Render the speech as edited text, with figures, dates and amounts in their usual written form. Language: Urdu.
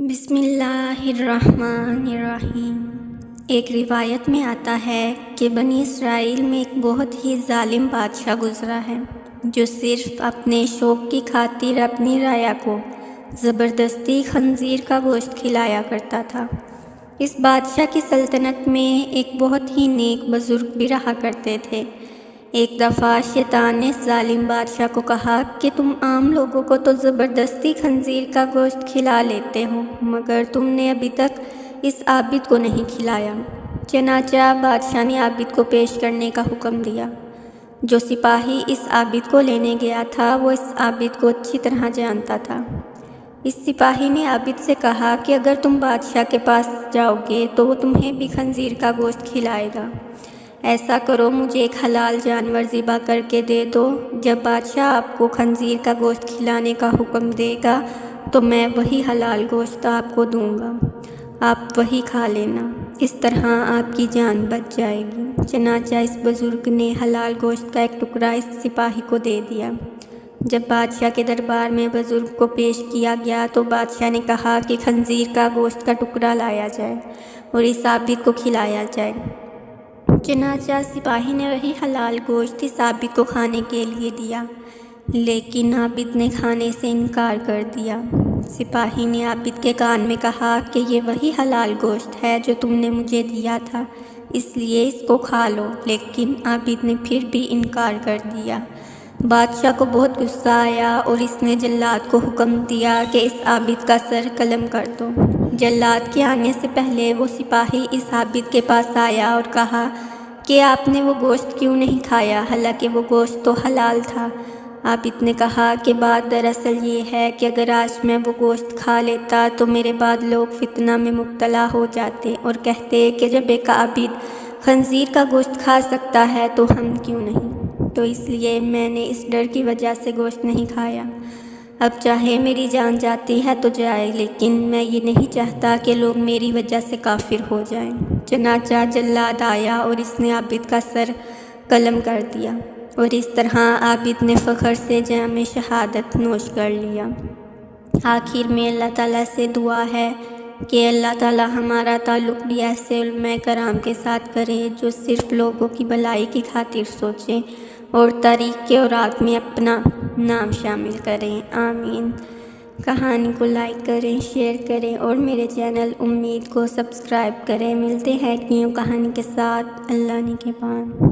بسم اللہ الرحمن الرحیم۔ ایک روایت میں آتا ہے کہ بنی اسرائیل میں ایک بہت ہی ظالم بادشاہ گزرا ہے جو صرف اپنے شوق کی خاطر اپنی رعایا کو زبردستی خنزیر کا گوشت کھلایا کرتا تھا۔ اس بادشاہ کی سلطنت میں ایک بہت ہی نیک بزرگ بھی رہا کرتے تھے۔ ایک دفعہ شیطان نے اس ظالم بادشاہ کو کہا کہ تم عام لوگوں کو تو زبردستی خنزیر کا گوشت کھلا لیتے ہو، مگر تم نے ابھی تک اس عابد کو نہیں کھلایا۔ چنانچہ بادشاہ نے عابد کو پیش کرنے کا حکم دیا۔ جو سپاہی اس عابد کو لینے گیا تھا وہ اس عابد کو اچھی طرح جانتا تھا۔ اس سپاہی نے عابد سے کہا کہ اگر تم بادشاہ کے پاس جاؤ گے تو وہ تمہیں بھی خنزیر کا گوشت کھلائے گا۔ ایسا کرو، مجھے ایک حلال جانور ذبح کر کے دے دو۔ جب بادشاہ آپ کو خنزیر کا گوشت کھلانے کا حکم دے گا تو میں وہی حلال گوشت آپ کو دوں گا، آپ وہی کھا لینا، اس طرح آپ کی جان بچ جائے گی۔ چنانچہ اس بزرگ نے حلال گوشت کا ایک ٹکڑا اس سپاہی کو دے دیا۔ جب بادشاہ کے دربار میں بزرگ کو پیش کیا گیا تو بادشاہ نے کہا کہ خنزیر کا گوشت کا ٹکڑا لایا جائے اور اس عابد کو کھلایا جائے۔ چنانچہ سپاہی نے وہی حلال گوشت اس عابد کو کھانے کے لیے دیا، لیکن عابد نے کھانے سے انکار کر دیا۔ سپاہی نے عابد کے کان میں کہا کہ یہ وہی حلال گوشت ہے جو تم نے مجھے دیا تھا، اس لیے اس کو کھا لو، لیکن عابد نے پھر بھی انکار کر دیا۔ بادشاہ کو بہت غصہ آیا اور اس نے جلاد کو حکم دیا کہ اس عابد کا سر قلم کر دو۔ جلاد کے آنے سے پہلے وہ سپاہی اس عابد کے پاس آیا اور کہا کہ آپ نے وہ گوشت کیوں نہیں کھایا، حالانکہ وہ گوشت تو حلال تھا۔ عابد نے کہا کہ بات دراصل یہ ہے کہ اگر آج میں وہ گوشت کھا لیتا تو میرے بعد لوگ فتنہ میں مبتلا ہو جاتے اور کہتے کہ جب ایک عابد خنزیر کا گوشت کھا سکتا ہے تو ہم کیوں نہیں، تو اس لیے میں نے اس ڈر کی وجہ سے گوشت نہیں کھایا۔ اب چاہے میری جان جاتی ہے تو جائے، لیکن میں یہ نہیں چاہتا کہ لوگ میری وجہ سے کافر ہو جائیں۔ چنانچہ جلاد آیا اور اس نے عابد کا سر قلم کر دیا، اور اس طرح عابد نے فخر سے جام شہادت نوش کر لیا۔ آخر میں اللہ تعالیٰ سے دعا ہے کہ اللہ تعالیٰ ہمارا تعلق بھی ایسے علماء کرام کے ساتھ کرے جو صرف لوگوں کی بھلائی کی خاطر سوچیں اور تاریخ کے اوراق میں اپنا نام شامل کریں۔ آمین۔ کہانی کو لائک کریں، شیئر کریں اور میرے چینل امید کو سبسکرائب کریں۔ ملتے ہیں ایک نیو کہانی کے ساتھ۔ اللہ نگہبان۔